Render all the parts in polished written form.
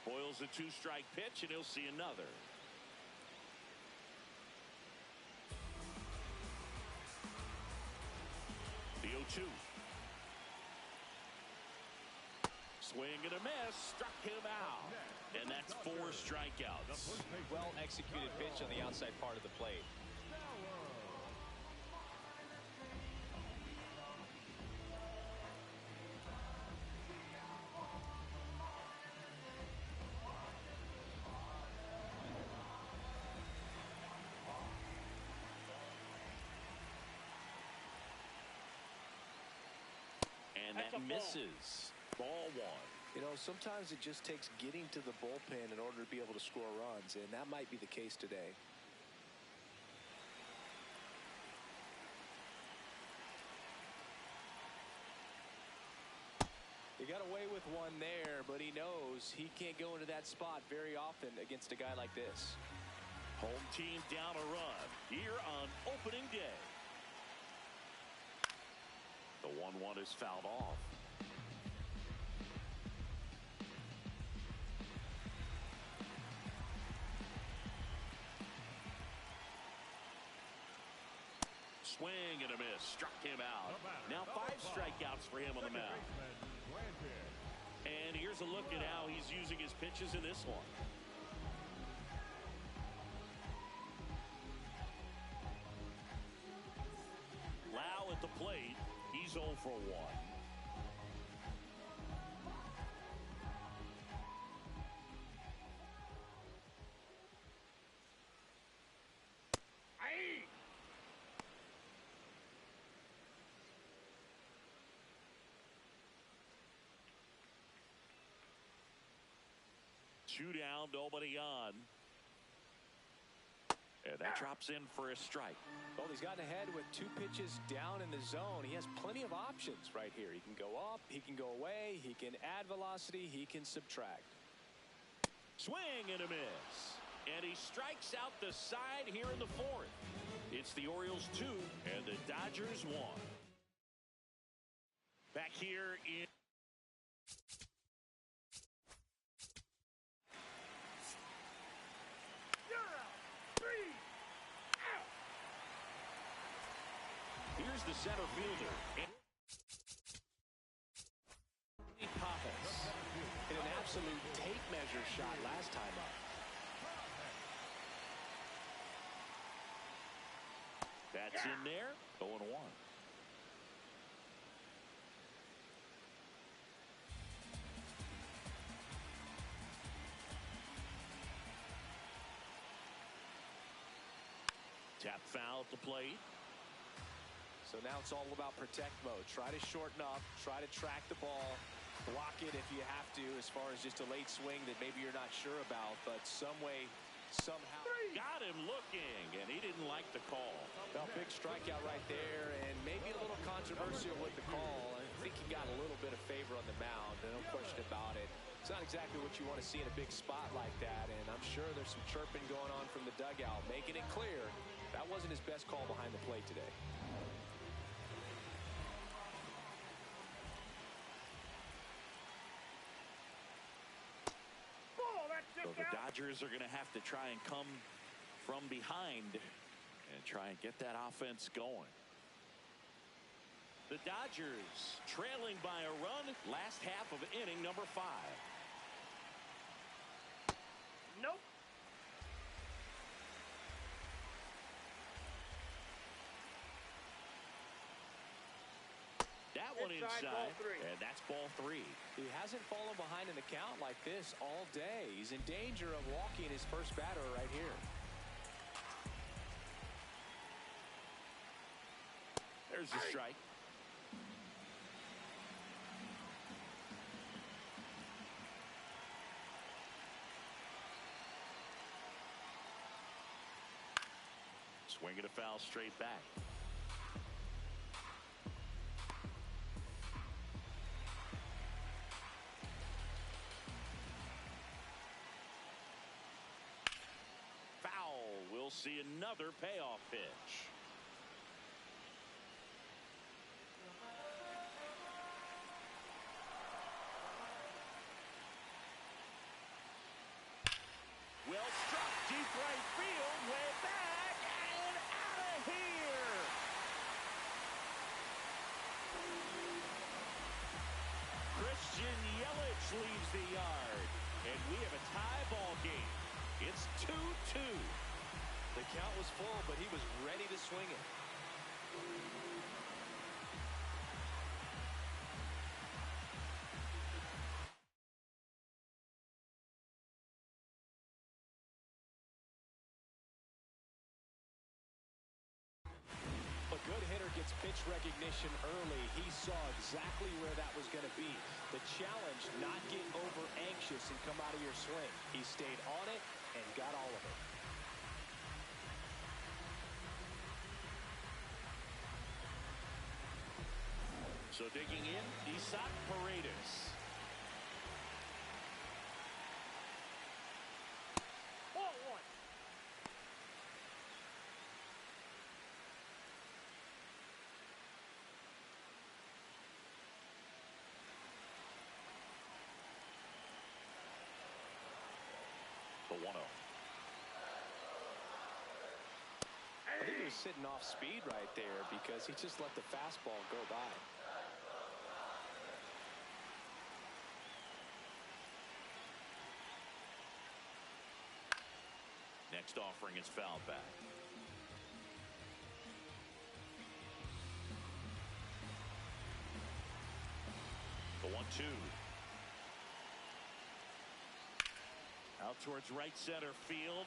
Boyle's a 2-strike pitch, and he'll see another. The 0-2. Swing and a miss, struck him out. And that's 4 strikeouts. Well executed pitch on the outside part of the plate. And that misses. Ball 1. You know, sometimes it just takes getting to the bullpen in order to be able to score runs, and that might be the case today. He got away with one there, but he knows he can't go into that spot very often against a guy like this. Home team down a run here on opening day. The 1-1 is fouled off. Swing and a miss, struck him out. Now 5 strikeouts for him on the mound. And here's a look at how he's using his pitches in this one. Lau at the plate. He's 0 for 1. Two down, nobody on. And that drops in for a strike. Well, he's gotten ahead with 2 pitches down in the zone. He has plenty of options right here. He can go up, he can go away, he can add velocity, he can subtract. Swing and a miss. And he strikes out the side here in the 4th. It's the Orioles 2 and the Dodgers 1. Back here in here's the center fielder. Pappas In an absolute tape measure shot last time up. That's in there. 0-1. Tap foul at the plate. So now it's all about protect mode. Try to shorten up, try to track the ball, block it if you have to, as far as just a late swing that maybe you're not sure about, but some way, somehow. Got him looking, and he didn't like the call. Well, big strikeout right there, and maybe a little controversial with the call. I think he got a little bit of favor on the mound, no question about it. It's not exactly what you want to see in a big spot like that, and I'm sure there's some chirping going on from the dugout, making it clear that wasn't his best call behind the plate today. So the Dodgers are going to have to try and come from behind and try and get that offense going. The Dodgers trailing by a run last half of inning number 5. Nope. That one inside, and that's ball 3. He hasn't fallen behind in the count like this all day. He's in danger of walking his first batter right here. There's the strike. Swing and a foul straight back. We'll see another payoff pitch. 2-2. The count was full, but he was ready to swing it. A good hitter gets pitch recognition early. He saw exactly where that was going to be. The challenge, not get over anxious and come out of your swing. He stayed on it and got all of it. So digging in, Isaac Paredes. Ball one. The 1-0. I think he was sitting off speed right there because he just let the fastball go by. Next offering is fouled back. The 1-2. Out towards right center field.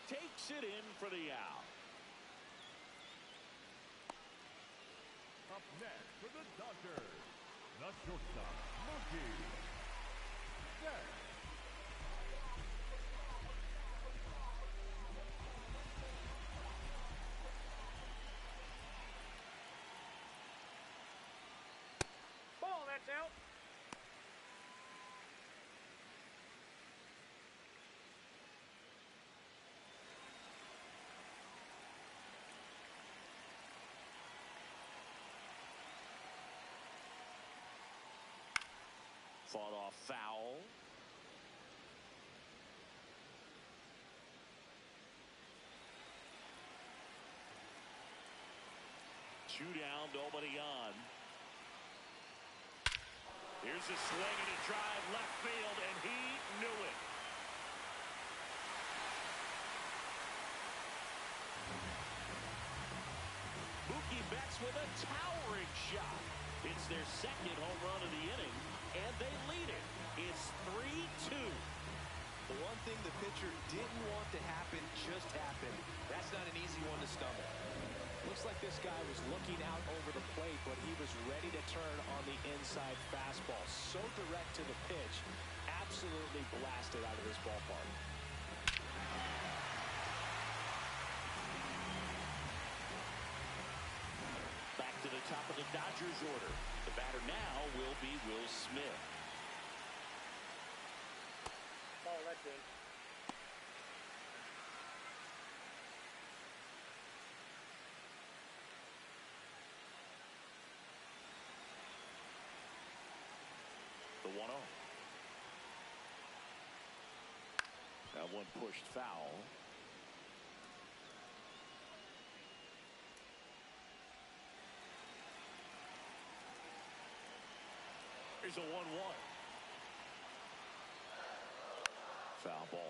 Takes it in for the out. Up next for the Dodgers, the shortstop, Mookie Betts. Ball, that's out. Fought off foul. Two down, nobody on. Here's a swing and a drive left field, and he knew it. Mookie Betts with a towering shot. It's their second home run of the inning, and they lead it. It's 3-2. The one thing the pitcher didn't want to happen just happened. That's not an easy one to stomach. Looks like this guy was looking out over the plate, but he was ready to turn on the inside fastball. So direct to the pitch, absolutely blasted out of this ballpark. Back to the top of the Dodgers order. The batter now will be Will Smith. Oh, that's in. The 1-0. That one pushed foul. Here's a 1-1. Foul ball.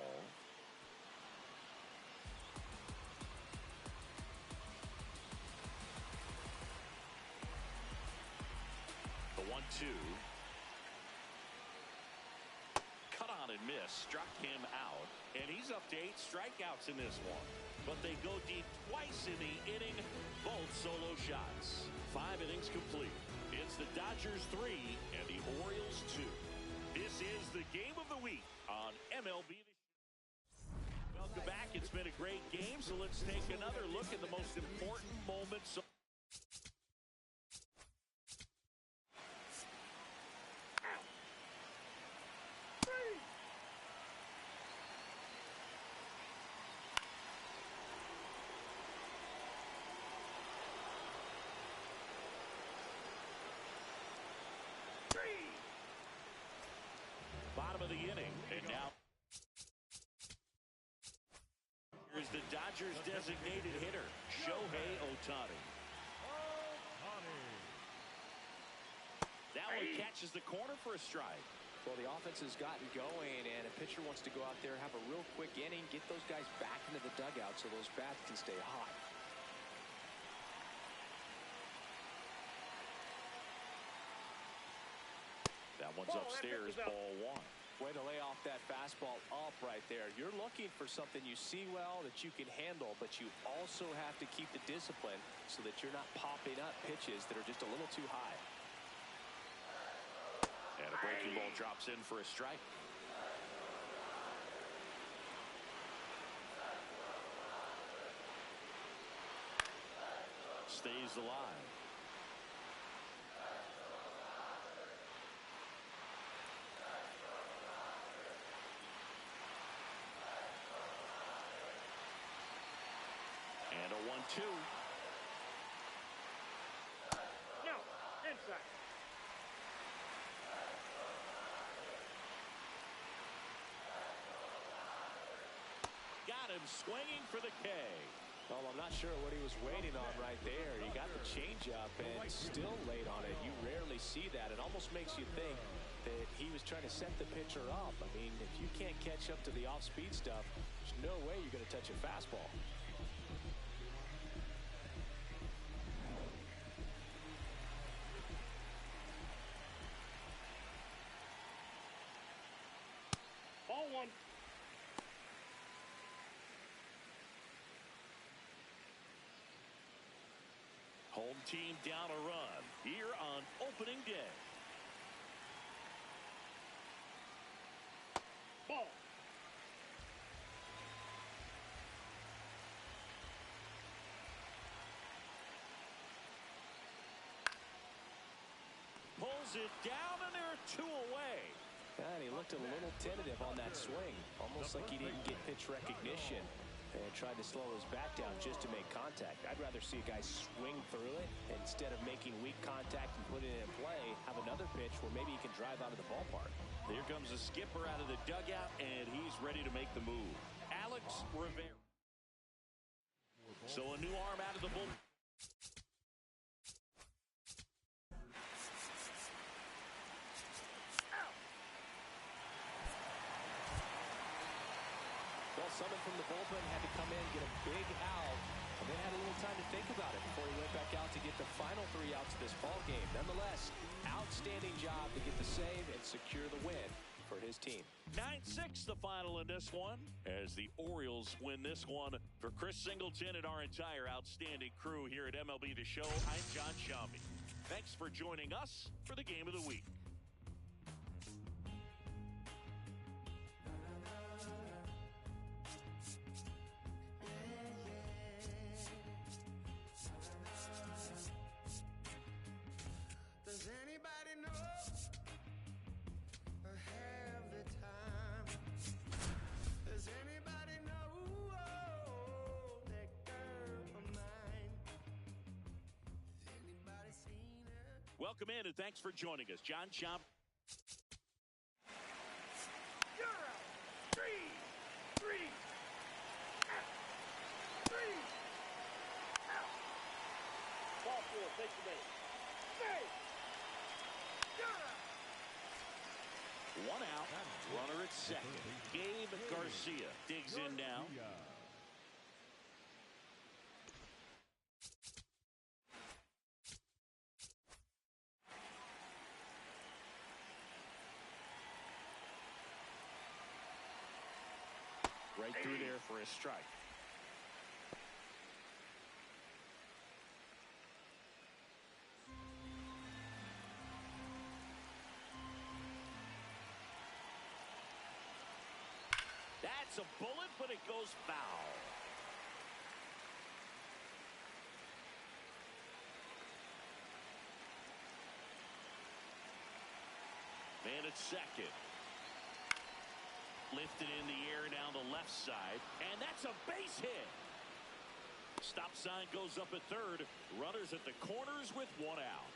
The 1-2. Cut on and miss. Struck him out. And he's up to 8 strikeouts in this one. But they go deep twice in the inning. Both solo shots. 5 innings complete. It's the Dodgers 3 and the Orioles 2. This is the game of the week on MLB. Welcome back. It's been a great game, so let's take another look at the most important moments. Bottom of the inning, and now here's the Dodgers designated hitter, Shohei Ohtani. That one catches the corner for a strike. Well, the offense has gotten going, and a pitcher wants to go out there, have a real quick inning, get those guys back into the dugout so those bats can stay hot. That one's upstairs, ball one. Way to lay off that fastball up right there. You're looking for something you see well that you can handle, but you also have to keep the discipline so that you're not popping up pitches that are just a little too high. And a breaking ball drops in for a strike. Stays alive. And a 1-2. No, inside. Got him swinging for the K. Well, I'm not sure what he was waiting on right there. He got the changeup and still laid on it. You rarely see that. It almost makes you think that he was trying to set the pitcher up. I mean, if you can't catch up to the off-speed stuff, there's no way you're going to touch a fastball. Ball one. Home team down a run here on opening day. Ball. Pulls it down, and there are two away. And he looked a little tentative on that swing, almost like he didn't get pitch recognition and tried to slow his bat down just to make contact. I'd rather see a guy swing through it instead of making weak contact and putting it in play, have another pitch where maybe he can drive out of the ballpark. Here comes the skipper out of the dugout, and he's ready to make the move. Alex Rivera. So a new arm out of the bullpen. Someone from the bullpen had to come in, get a big out, and then had a little time to think about it before he went back out to get the final 3 outs of this ball game. Nonetheless, outstanding job to get the save and secure the win for his team. 9-6 the final in this one as the Orioles win this one. For Chris Singleton and our entire outstanding crew here at MLB The Show, I'm John Sciambi. Thanks for joining us for the Game of the Week. Welcome in and thanks for joining us. John Sciambi. You're out. 3. Out. 3. Out. Ball 4. Take the base. Hey. You're out. 1 out. Runner at second. Gabe Garcia digs in now. Right through there for a strike. That's a bullet, but it goes foul. Man at second. Lifted in the air down the left side, and that's a base hit. Stop sign goes up at third. Runners at the corners with 1 out.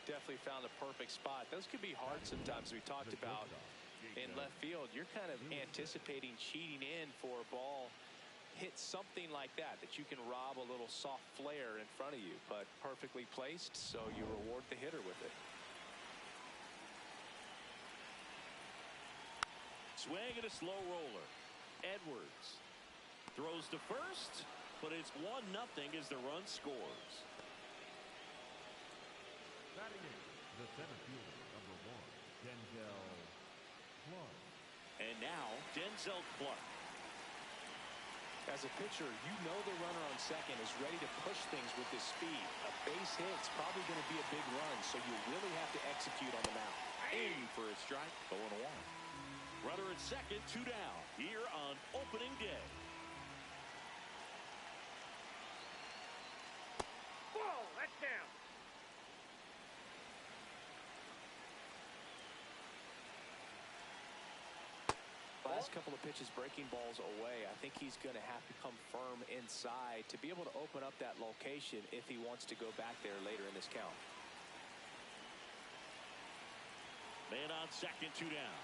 Definitely found a perfect spot. Those could be hard sometimes. We talked about in left field. You're kind of anticipating cheating in for a ball. Hit something like that you can rob a little soft flare in front of you, but perfectly placed, so you reward the hitter with it. swing and a slow roller. Edwards throws to first, but it's 1-0 as the run scores. Batting in, the center fielder, number 1, Denzel Clark. And now, Denzel Clark. As a pitcher, you know the runner on second is ready to push things with his speed. A base hit's probably going to be a big run, so you really have to execute on the mound. In for a strike, 0-1. Runner at second, 2 down, here on opening day. Ball, that's down. Last couple of pitches breaking balls away. I think he's going to have to come firm inside to be able to open up that location if he wants to go back there later in this count. Man on second, 2 down.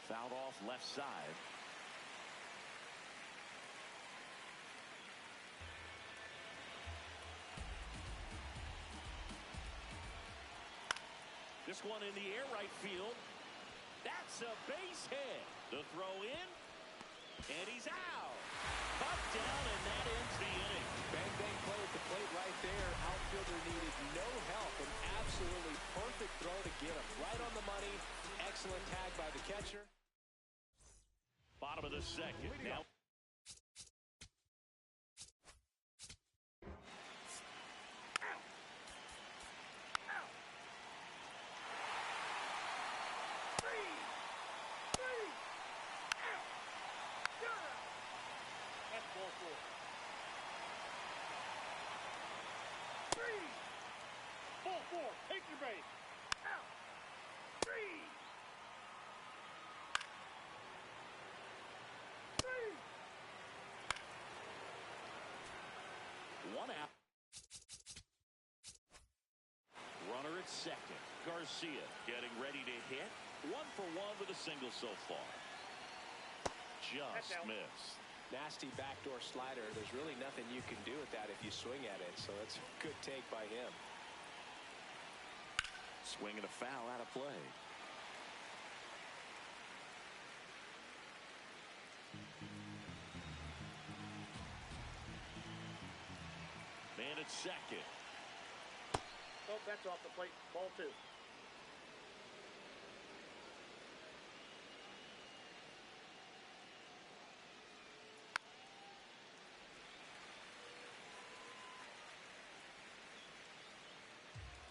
Fouled off left side. This one in the air, right field. That's a base hit. The throw in, and he's out. Popped down, and that ends the inning. Bang, bang play at the plate right there. Outfielder needed no help. An absolutely perfect throw to get him. Right on the money. Excellent tag by the catcher. Bottom of the second. Now. Ball 4, take your base. Out. 3. 1 out. Runner at second. Garcia getting ready to hit. 1 for 1 with a single so far. Just missed. Nasty backdoor slider. There's really nothing you can do with that if you swing at it. So that's a good take by him. Swinging a foul out of play. Man at second. Oh, that's off the plate. Ball 2.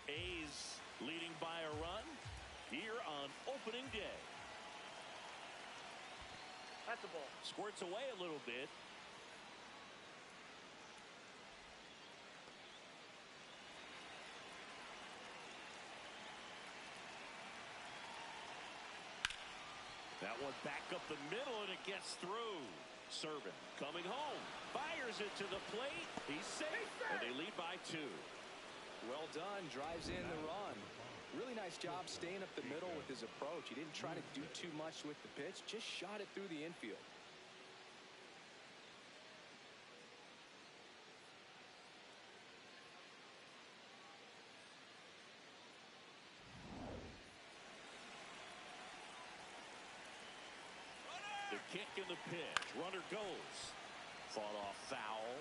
A's leading by a run here on opening day. That's a ball. Squirts away a little bit. That one back up the middle, and it gets through. Servant coming home. Fires it to the plate. He's safe, and they lead by 2. Well done. Drives in the run. Really nice job staying up the middle with his approach. He didn't try to do too much with the pitch. Just shot it through the infield. The kick and the pitch. Runner goes. Fought off foul.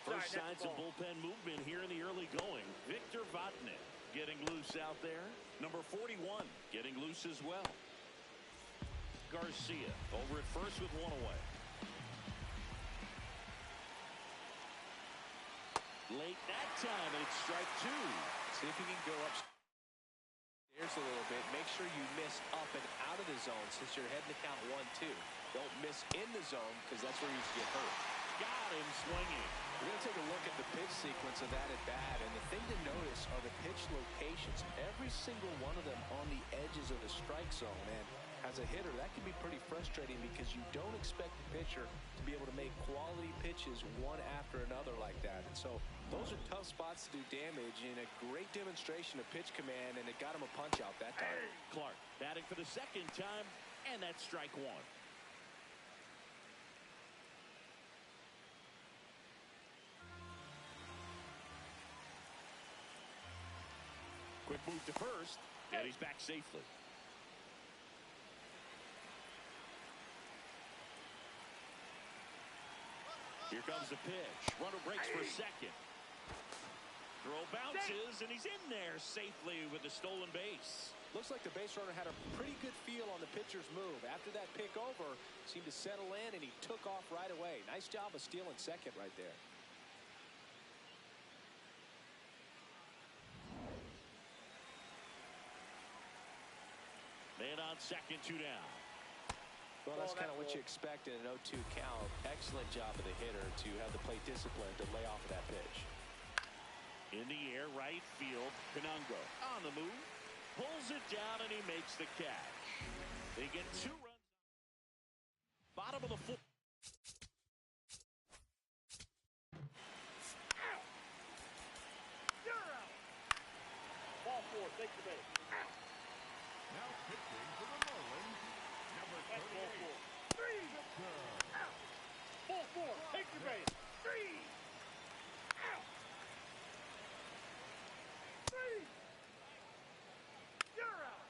First signs of bullpen movement here in the early going. Victor Vatnik getting loose out there. Number 41 getting loose as well. Garcia over at first with 1 away. Late that time, and it's strike 2. See if you can go upstairs a little bit. Make sure you miss up and out of the zone since you're heading to count 1-2. Don't miss in the zone because that's where you get hurt. Got him swinging. We're going to take a look at the pitch sequence of that at bat, and the thing to notice are the pitch locations. Every single one of them on the edges of the strike zone, and as a hitter, that can be pretty frustrating because you don't expect the pitcher to be able to make quality pitches one after another like that. And so those are tough spots to do damage, and a great demonstration of pitch command, and it got him a punch out that time. Clark batting for the second time, and that's strike 1. moved to first, and he's back safely. Here comes the pitch. Runner breaks for second. Throw bounces, and he's in there safely with the stolen base. Looks like the base runner had a pretty good feel on the pitcher's move. After that pick over, seemed to settle in, and he took off right away. Nice job of stealing second right there. Man on second, 2 down. Well, that's kind of what you expect in an 0-2 count. Excellent job of the hitter to have the plate discipline to lay off of that pitch. In the air, right field, Pinungo on the move. Pulls it down, and he makes the catch. They get 2 runs. Bottom of the 4th. You're out. Ball 4, take the base. Now pitching for the Marlins, number That's ball 38. 4. 3. Victor. Out. Ball 4, take the base. 3. Out. 3. You're out.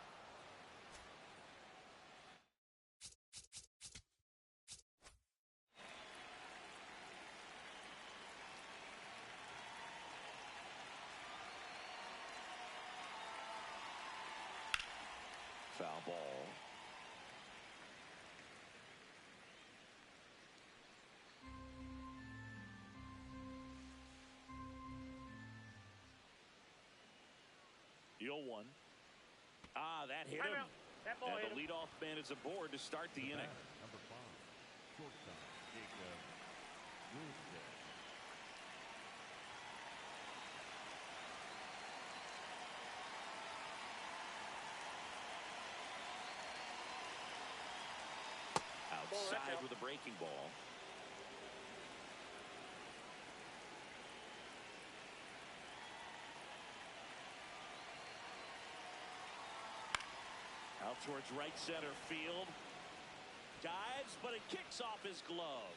Foul ball. The 0-1. That hit him. Timeout. That ball And hit the him. leadoff man is aboard to start the inning. Number 5, shortstop, Jacob Wilson. Outside with a breaking ball. Out towards right center field. Dives, but it kicks off his glove.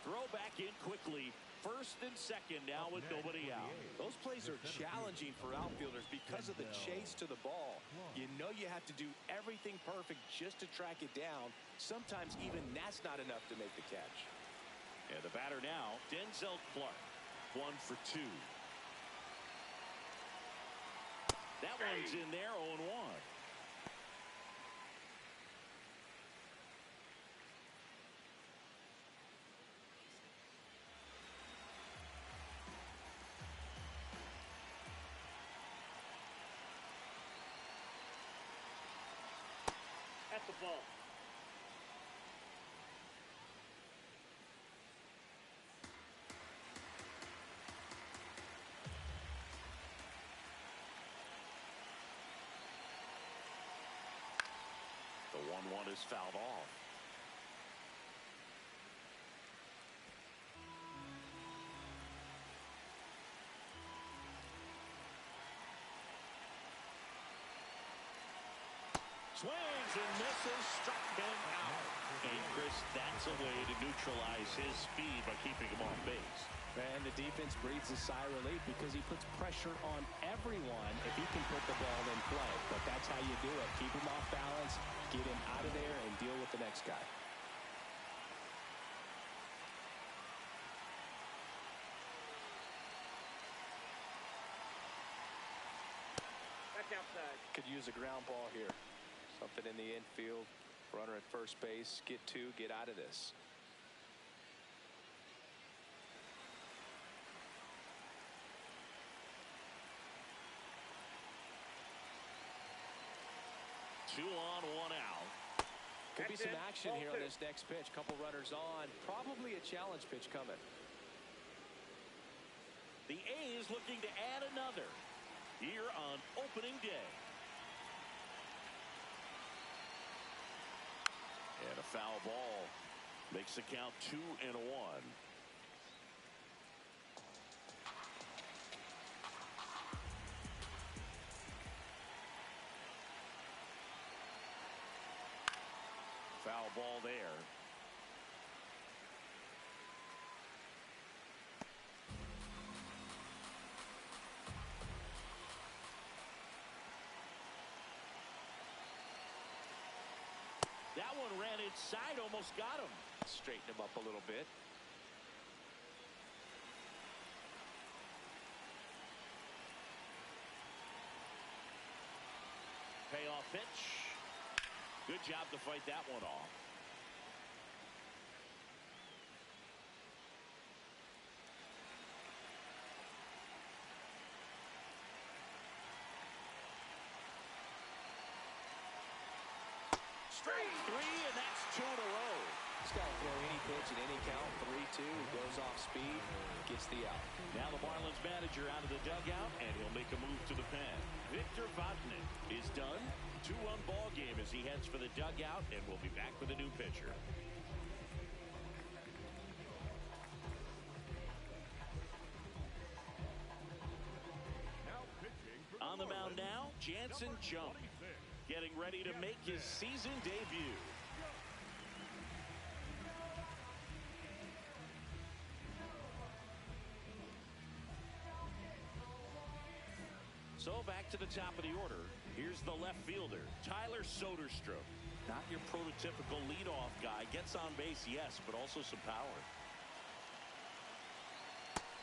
Throw back in quickly. First and second now with nobody out. Those plays are challenging for outfielders because of the chase to the ball. You know you have to do everything perfect just to track it down. Sometimes even that's not enough to make the catch. And the batter now, Denzel Clark. 1 for 2. That one's in there, 0-1. At the ball. The 1-1 is fouled off. Swings and misses, struck him out. And Chris, that's a way to neutralize his speed by keeping him off base. And the defense breathes a sigh of relief because he puts pressure on everyone if he can put the ball in play. But that's how you do it. Keep him off balance, get him out of there, and deal with the next guy. Back outside. Could use a ground ball here. Something in the infield. Runner at first base. Get 2. Get out of this. Two on, 1 out. Could be That's some it. action Ball here on 2. this next pitch. Couple runners on. Probably a challenge pitch coming. The A's looking to add another here on opening day. And a foul ball makes the count 2-1. Foul ball there. And inside almost got him. Straighten him up a little bit. Payoff pitch. Good job to fight that one off. Strike three, and that's 2 in a row. He's got to throw any pitch at any count. 3-2. He goes off speed, gets the out. Now the Marlins manager out of the dugout, and he'll make a move to the pen. Victor Vodnik is done. 2-1 ball game as he heads for the dugout, and we'll be back with a new pitcher. On the mound now, Jansen Junk, getting ready to make his season debut. So back to the top of the order. Here's the left fielder, Tyler Soderstrom. Not your prototypical leadoff guy. Gets on base, yes, but also some power.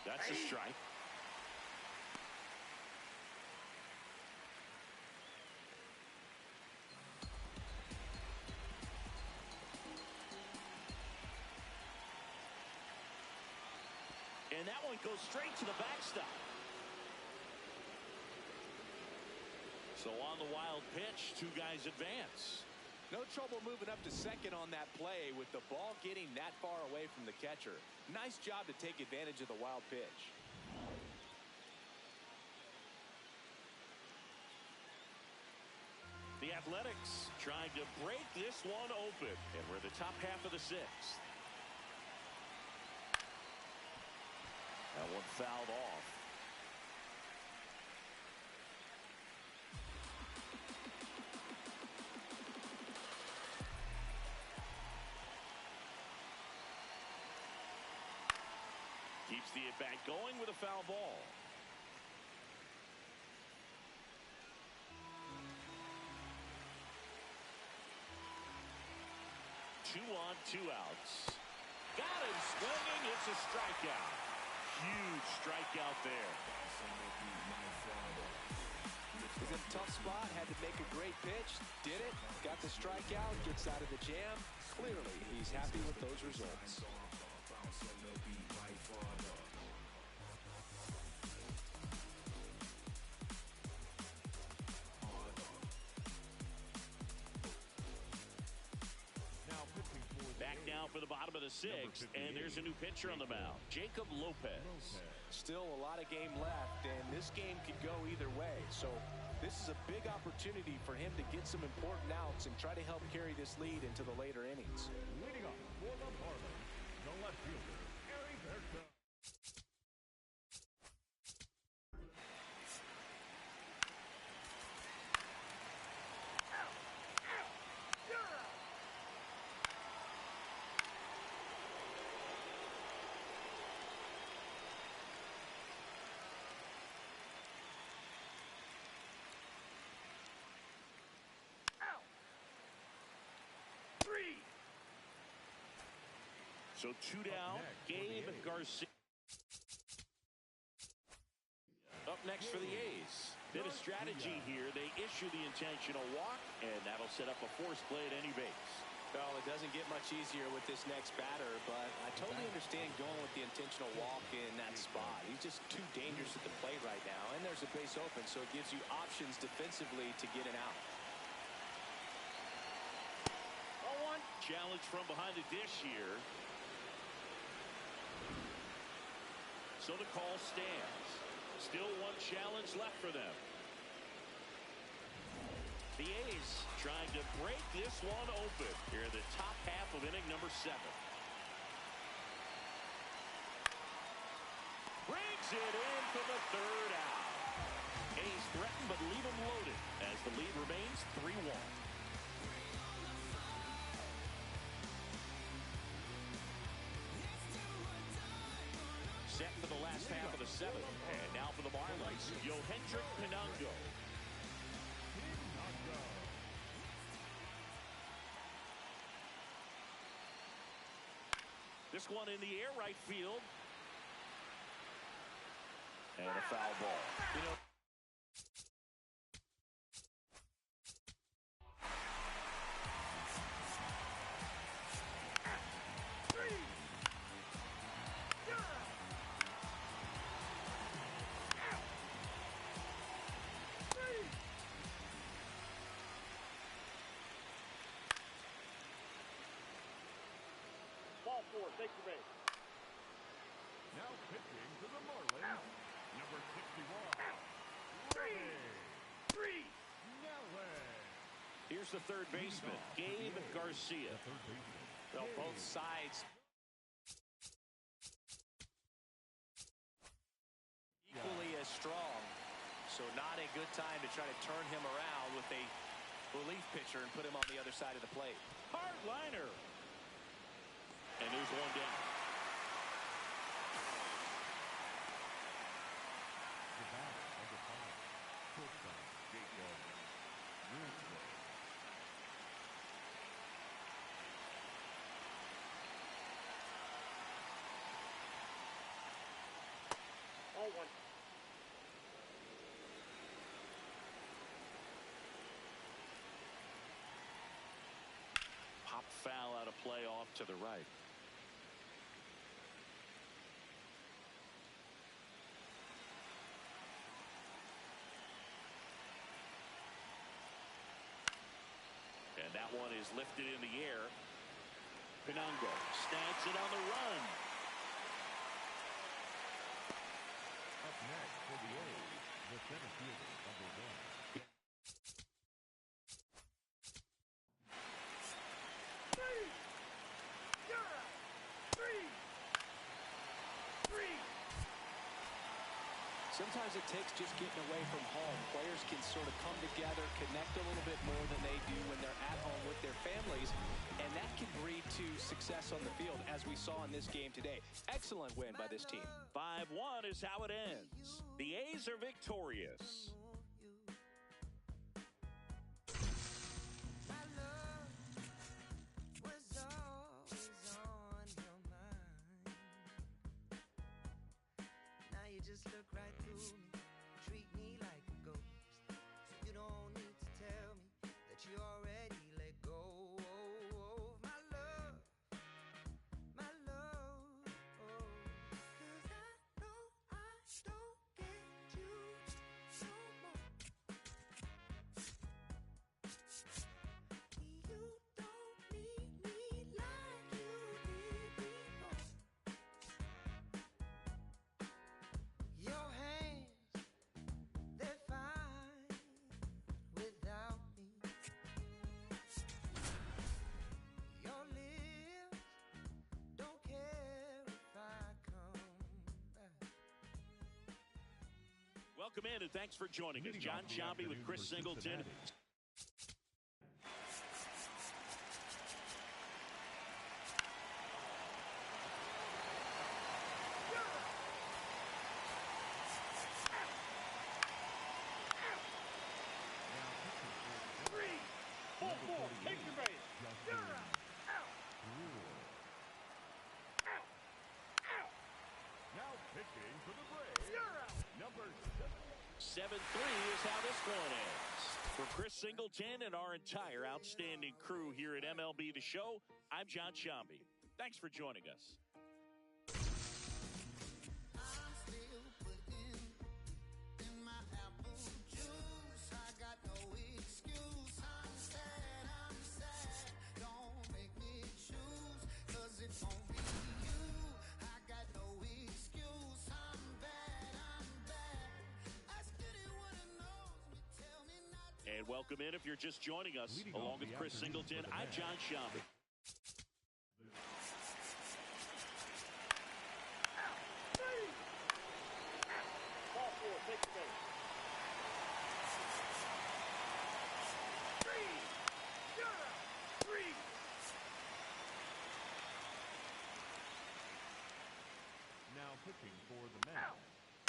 That's a strike. And that one goes straight to the backstop. So on the wild pitch, 2 guys advance. No trouble moving up to second on that play with the ball getting that far away from the catcher. Nice job to take advantage of the wild pitch. The Athletics trying to break this one open. And we're the top half of the 6th. That one fouled off. Keeps the at-bat going with a foul ball. Two on, 2 outs. Got him swinging. It's a strikeout. Huge strikeout there. He's in a tough spot. Had to make a great pitch. Did it. Got the strikeout. Gets out of the jam. Clearly, he's happy with those results. Back now for the bottom of the 6th, and there's a new pitcher on the mound, Jacob Lopez. Still a lot of game left, and this game could go either way. So this is a big opportunity for him to get some important outs and try to help carry this lead into the later innings. Leading off for the Marlins, the left fielder, Gary Berto. So 2 down, Gabe Garcia. Up next for the A's. Bit of strategy here. They issue the intentional walk, and that'll set up a force play at any base. Well, it doesn't get much easier with this next batter, but I totally understand going with the intentional walk in that spot. He's just too dangerous at the plate right now, and there's a base open, so it gives you options defensively to get an out. 0-1. Challenge from behind the dish here. So the call stands. Still 1 challenge left for them. The A's trying to break this one open here in the top half of inning number 7. Brings it in for the 3rd out. A's threaten but leave them loaded as the lead remains 3-1. Set for the last half of the 7th. And now for the Marlins, Yohendrick Pinango. This one in the air, right field. And a foul ball. You know, Ball four, take your base. Now pitching to the Marlins, number 61. Three. here's the third baseman, Gabe Garcia. The third baseman. Well, both sides equally as strong. So not a good time to try to turn him around with a relief pitcher and put him on the other side of the plate. Hard liner. And there's one down. The batter of the Pirates, shortstop Jacob Griswold. All one. Pop foul out of play off to the right. And that one is lifted in the air. Pinango snags it on the run. Up next for the A's, the center fielder, number 1. Sometimes it takes just getting away from home. Players can sort of come together, connect a little bit more than they do when they're at home with their families, and that can breed to success on the field, as we saw in this game today. Excellent win by this team. 5-1 is how it ends. The A's are victorious. Just look right through me, treat me like a ghost. So you don't need to tell me that you already let go of my love, my love. Oh, 'cause I know I don't get you no more. You don't need me like you did before. Your hands, they're fine without me. Your lips don't care if I come back. Welcome in and thanks for joining us. Leading John off the Sciambi with afternoon Chris for Singleton. Cincinnati. Ball four, take your base. Justin Out. Brewer. Now pitching for the Braves, number 7. 7-3 is how this one ends. For Chris Singleton and our entire outstanding crew here at MLB The Show, I'm John Sciambi. Thanks for joining us. I'm still putting in my apple juice. I got no excuse. I'm sad. Don't make me choose, 'cause it won't be you. I got no excuse. I'm bad. Ask anyone who knows me, tell me not to. And welcome in if you're just joining us. Leading Along off with the Chris afternoon Singleton, for the I'm Mets. John Sciambi. Ball four, take your base. Three. Now pitching for the Mets,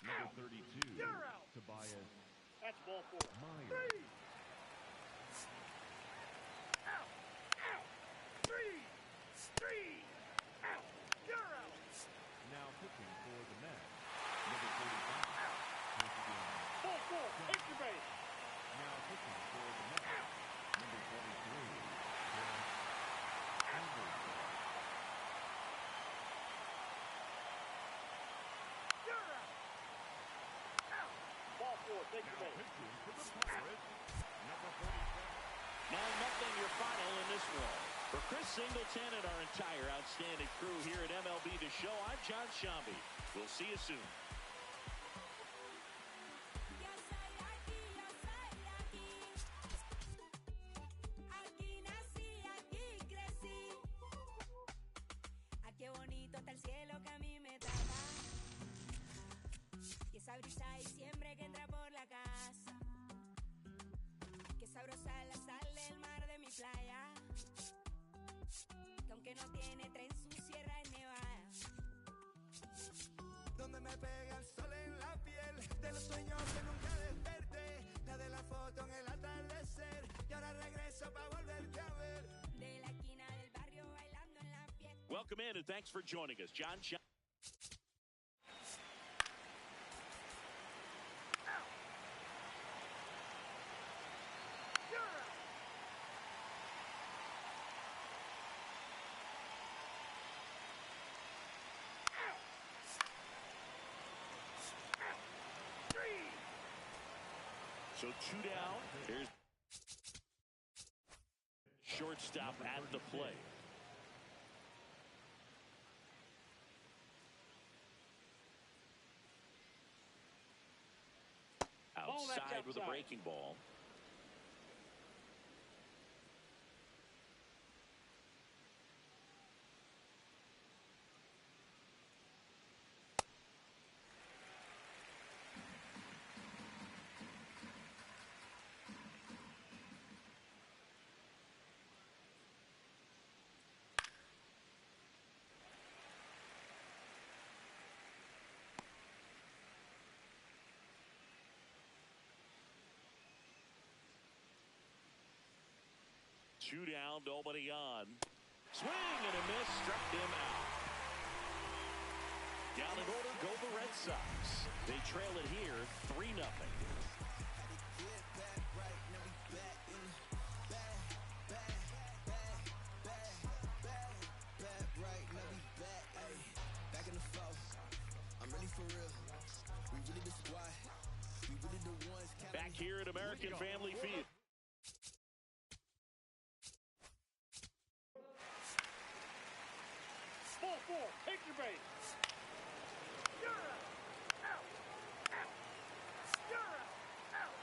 number 32, You're out. Tobias That's ball four. Myers. Three. Out. You're Take your Now base. pitching for the Pirates, number 47. 9-0 your final in this one. For Chris Singleton and our entire outstanding crew here at MLB The Show, I'm John Shambi. We'll see you soon. Aquí nací, aquí crecí. Ah, qué bonito está el cielo que a mí me trata. Y esa brisa y siempre que entra por la casa. Qué sabrosa la sal del mar de mi playa. Que aunque no tiene tren, su sierra es nevada. Donde me pega el sol en la piel, de los sueños que nunca desperté, la de la foto en el atardecer, y ahora regreso para volverte a ver. De la esquina del barrio bailando en la fiesta. Welcome in and thanks for joining us. John Shambi. So 2 down. Here's shortstop at the plate. Outside with a breaking ball. Two down, nobody on. Swing and a miss, struck him out. Down in order go the Red Sox. They trail it here 3-0. Back in the flow, I'm really for real. We really the squad. We really the ones. Back here at American Family Field. Ball four. Take your base. You're out. Out. You're out.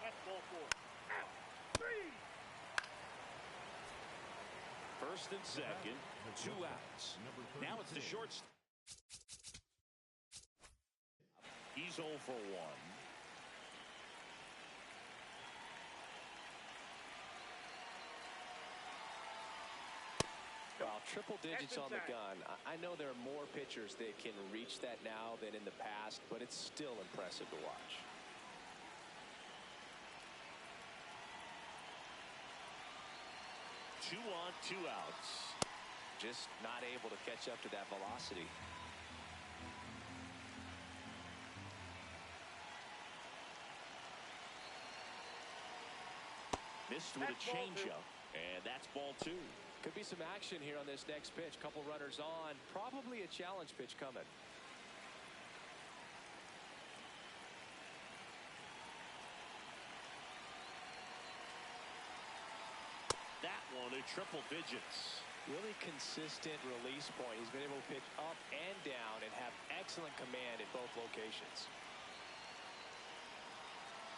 That's ball four. Out. 3. First and second, 2 outs. Now it's the shortstop. He's 0 for 1. Well, triple digits on the gun. I know there are more pitchers that can reach that now than in the past, but it's still impressive to watch. Two on, 2 outs. Just not able to catch up to that velocity. Missed with a changeup, and that's ball 2. Could be some action here on this next pitch. Couple runners on. Probably a challenge pitch coming. That one in triple digits. Really consistent release point. He's been able to pitch up and down and have excellent command at both locations.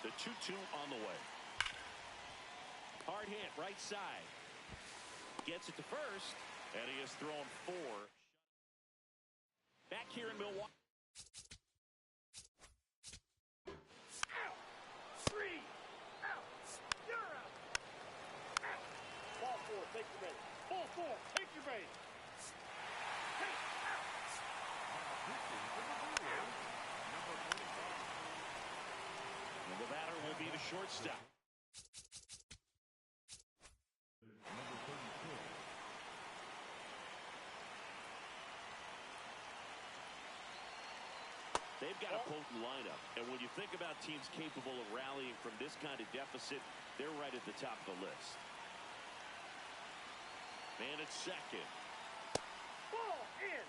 The 2-2 on the way. Hard hit, right side. Gets it to first, and he has thrown 4. Back here in Milwaukee. Out. 3. Out. You're out. Out. Ball four. Take your base. Ball four. Take your base. Take out. Pitching for the Brewers, number 45. And the batter will be the shortstop. Number 32. They've got a potent lineup, and when you think about teams capable of rallying from this kind of deficit, they're right at the top of the list. Man at second. Ball in.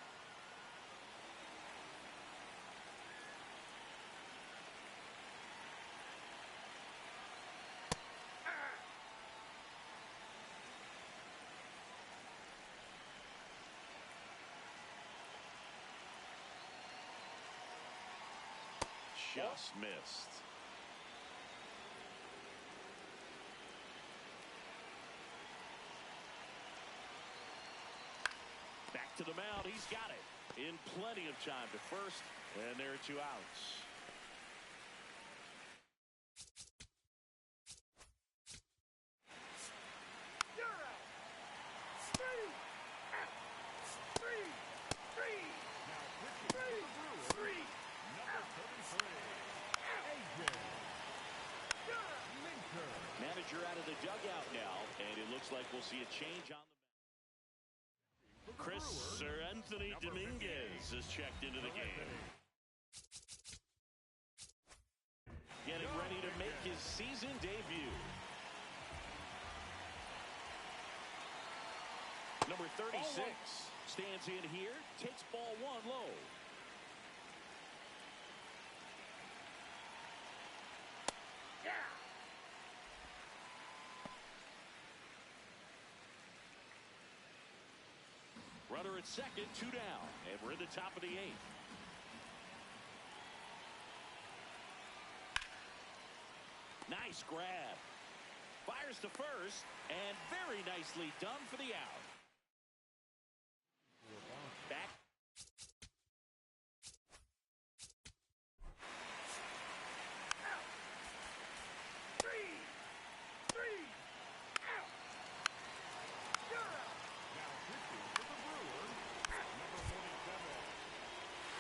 just missed. Back to the mound. He's got it in plenty of time to first, and there are 2 outs. Manager out of the dugout now, and it looks like we'll see a change on the Anthony Dominguez is checked into the game. Getting ready to make his season debut. Number 36 stands in here, takes ball 1 low. Runner at second, 2 down, and we're in the top of the 8th. Nice grab. Fires to first, and very nicely done for the out. Back.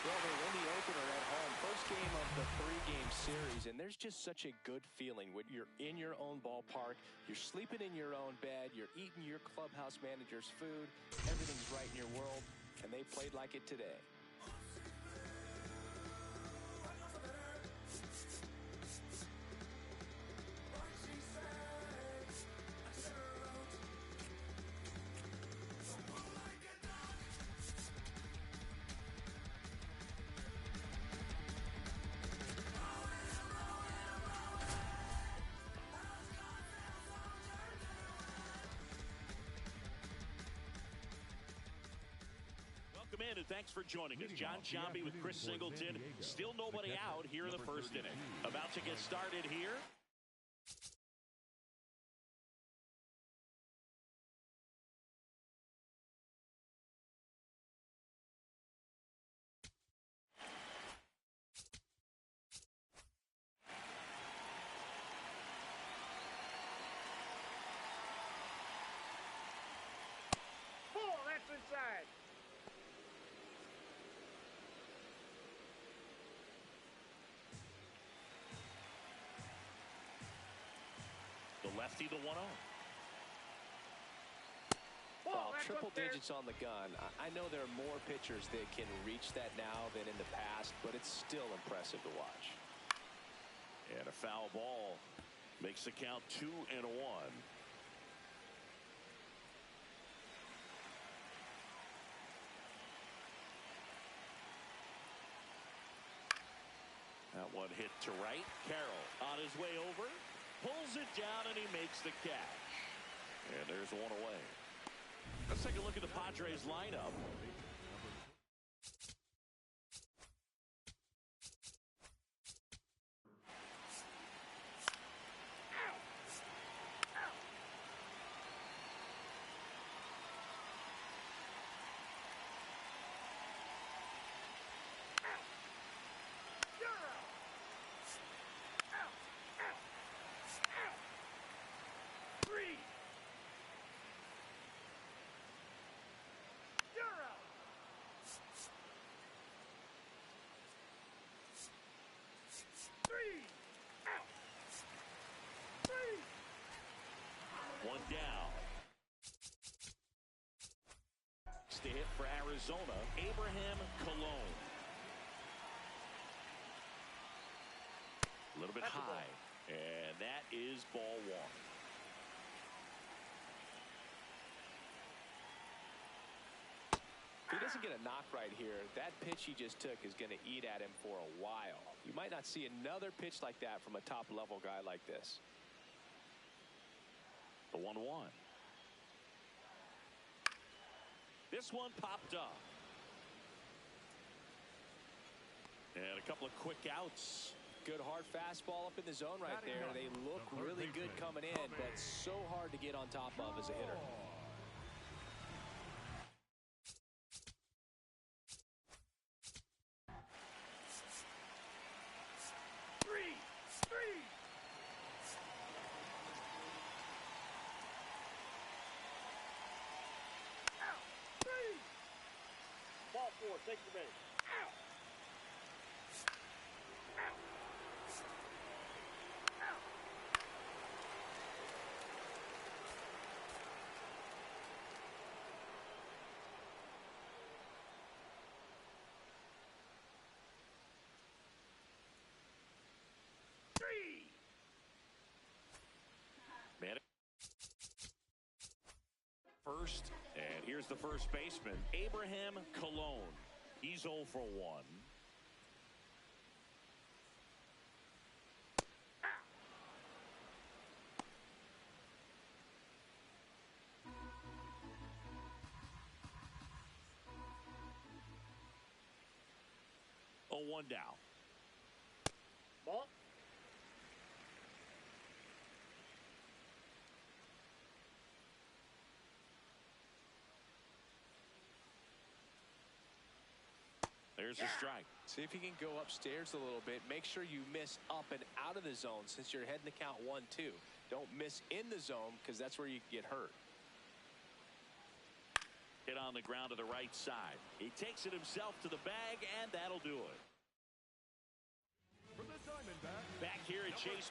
Well, they win the opener at home. First game of the 3-game series, and there's just such a good feeling when you're in your own ballpark, you're sleeping in your own bed, you're eating your clubhouse manager's food, everything's right in your world, and they played like it today. And thanks for joining us. John Sciambi with Chris Singleton. Still nobody out here in the first inning. About to get started here. That's inside. The lefty, the 1-0. Well, triple digits on the gun. I know there are more pitchers that can reach that now than in the past, but it's still impressive to watch. And a foul ball makes the count 2-1. That one hit to right. Carroll on his way over. Pulls it down, and he makes the catch. And there's 1 away. Let's take a look at the Padres lineup. One down. Next to hit for Arizona, Abraham Colon. A little bit high, and that is ball 1. If he doesn't get a knock right here, that pitch he just took is going to eat at him for a while. You might not see another pitch like that from a top-level guy like this. The 1-1. This one popped up. And a couple of quick outs Good hard fastball up in the zone right there. They look really good coming in, but so hard to get on top of as a hitter. Ball four, take your base. First, and here's the first baseman, Abraham Colon. He's 0 for 1. Oh, 1 down. Ball. There's a strike. See if you can go upstairs a little bit. Make sure you miss up and out of the zone since you're heading to count 1-2. Don't miss in the zone because that's where you get hurt. Hit on the ground to the right side. He takes it himself to the bag, and that'll do it. For the Diamondbacks, Back here at Chase.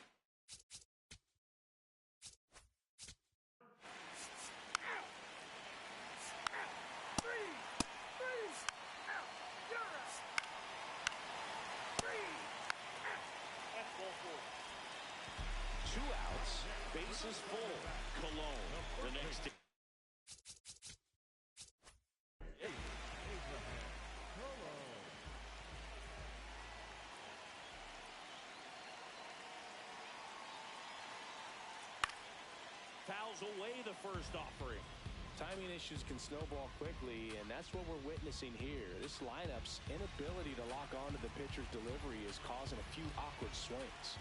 That's ball four. 2 outs, bases full. Colon, the next. Fouls away the first offering. Timing issues can snowball quickly, and that's what we're witnessing here. This lineup's inability to lock onto the pitcher's delivery is causing a few awkward swings.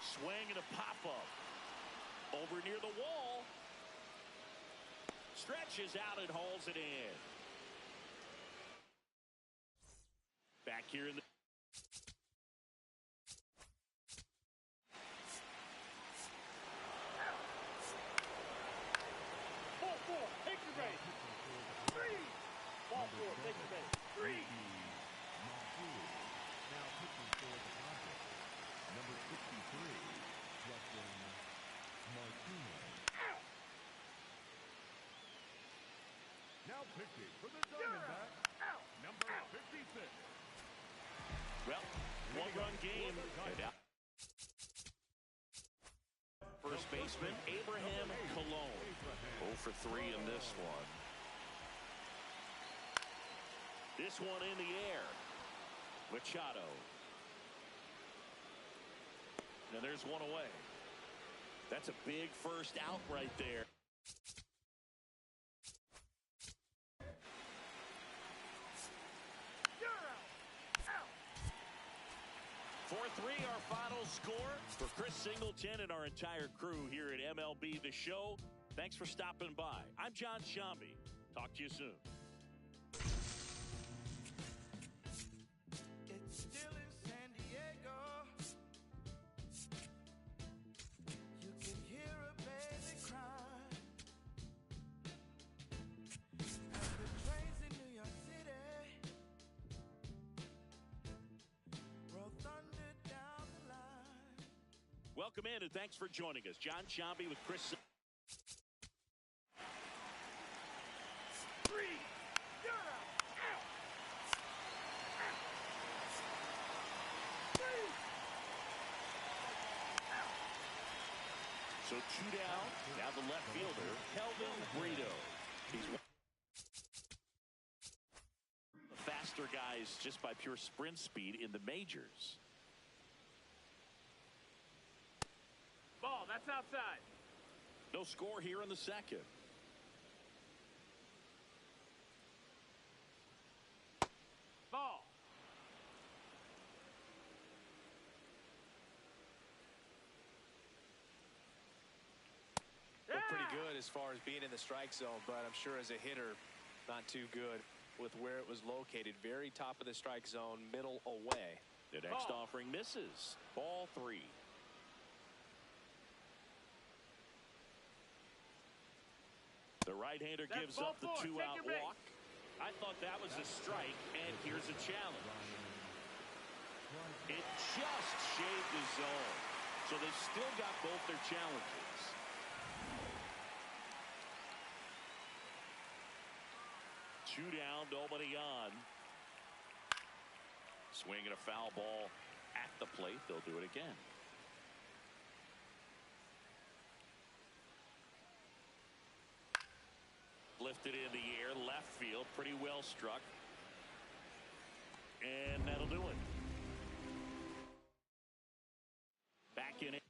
Swing and a pop-up. Over near the wall. Stretches out and hauls it in. Back here in the... Ball four, take your base. Ball four, take your base. now pitching for the Padres, number 63, Justin Martinez. Now pitching for the Diamondbacks, number 56. Well, one-run game. And out. First baseman, Abraham Colon. 0 for 3 in this one. This one in the air. Machado. And there's one away. That's a big first out right there. 4-3 our final score. For Chris Singleton and our entire crew here at MLB The Show, thanks for stopping by. I'm John Sciambi. Talk to you soon. It's still in San Diego. You can hear a baby cry. And the trains in New York City roll thunder down the line. Welcome in and thanks for joining us. John Sciambi with Chris. So 2 down. Now the left fielder, Kelvin Brito. He's one of the faster guys just by pure sprint speed in the majors. Ball, that's outside. No score here in the second. Ball. looked pretty good as far as being in the strike zone, but I'm sure as a hitter, not too good with where it was located. Very top of the strike zone, middle away. The next offering misses. Ball 3. The right-hander gives up the 2-out walk. I thought that was a strike, and here's a challenge. It just shaved the zone, so they've still got both their challenges. Two down, nobody on. Swinging a foul ball at the plate. They'll do it again. Lifted in the air, left field, pretty well struck. And that'll do it. Back in it.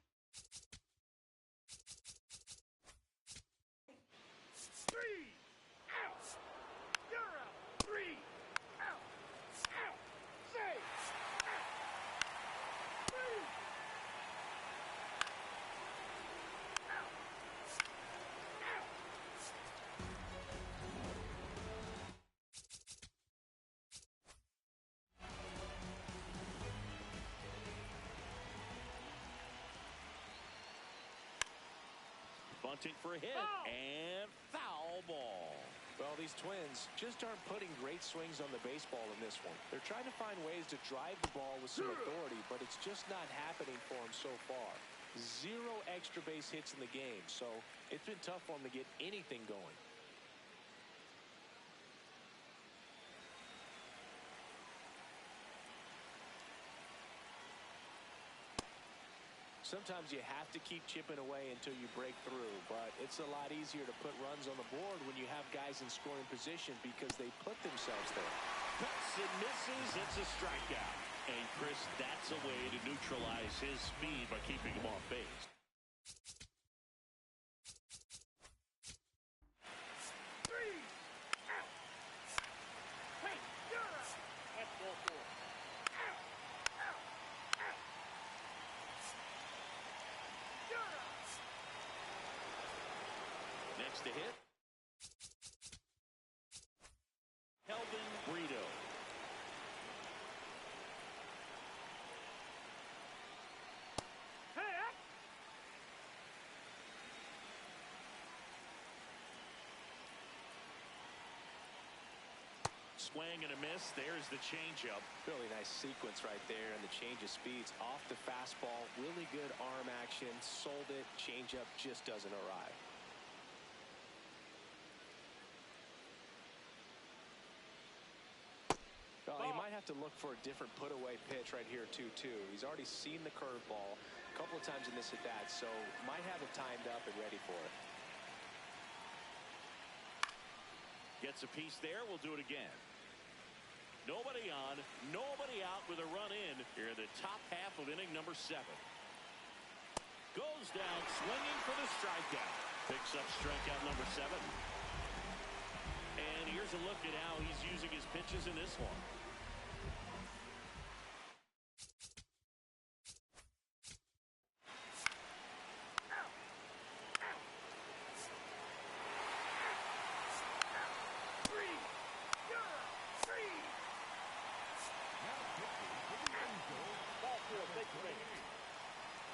3 out. You're out. 3 out. Out. Save. Out. 3 out. Out. Bunting for a hit. And foul ball. Well, these Twins just aren't putting great swings on the baseball in this one. They're trying to find ways to drive the ball with some authority, but it's just not happening for them so far. 0 extra base hits in the game, so it's been tough for them to get anything going. Sometimes you have to keep chipping away until you break through, but it's a lot easier to put runs on the board when you have guys in scoring position because they put themselves there. Cuts and misses. It's a strikeout. And Chris, that's a way to neutralize his speed by keeping him off base. Next to hit. Kelvin Brito. Swing and a miss. There's the changeup. Really nice sequence right there, and the change of speeds off the fastball. Really good arm action. Sold it. Changeup just doesn't arrive. Well, he might have to look for a different put-away pitch right here, too. He's already seen the curveball a couple of times in this at-bat, so might have it timed up and ready for it. Gets a piece there. We'll do it again. Nobody on, nobody out with a run in here in the top half of inning number 7. Goes down swinging for the strikeout. Picks up strikeout number 7. And here's a look at how he's using his pitches in this one.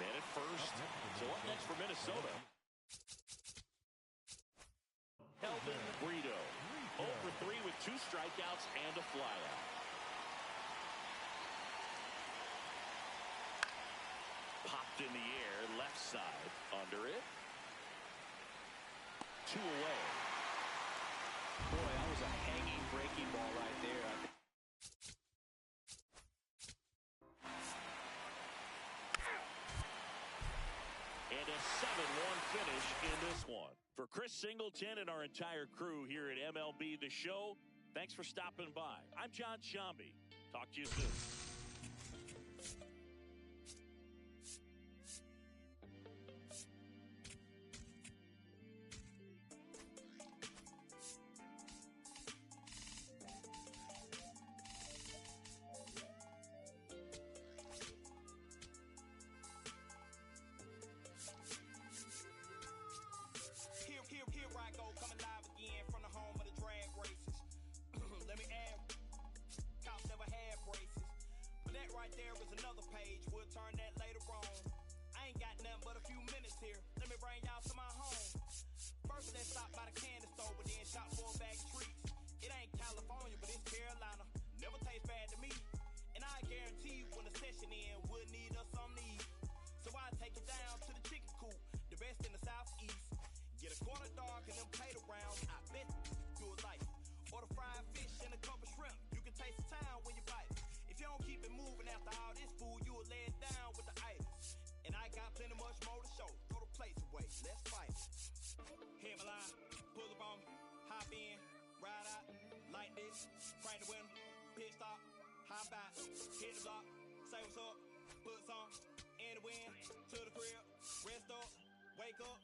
Man at first. So what next for Minnesota? Kelvin Brito. 0 for 3 with 2 strikeouts and a flyout. Popped in the air, left side. Under it. 2 away. Boy, that was a hanging breaking ball right there. And a 7-1 finish in this one. For Chris Singleton and our entire crew here at MLB The Show, thanks for stopping by. I'm John Sciambi. Talk to you soon. but a few minutes here. Let me bring y'all to my home. First, let's stop by the candy store, but then shop for a bag of treats. It ain't California, but it's Carolina. Never tastes bad to me. And I guarantee when the session in, we'll need us some need. So I take it down to the chicken coop, the best in the southeast. Get a quarter dog and them potato rounds. I bet you a life. Order fried fish and a couple shrimp. You can taste the town when you bite. If you don't keep it moving after all this food, you will lay it down with the itis. And I got plenty much more to show. Throw the plates away. Let's fight. Hit my line, pull up on me, hop in, ride out, like this, crank the window, pit stop, hop out, hit the block, say what's up, put some in the wind, to the crib, rest up, wake up,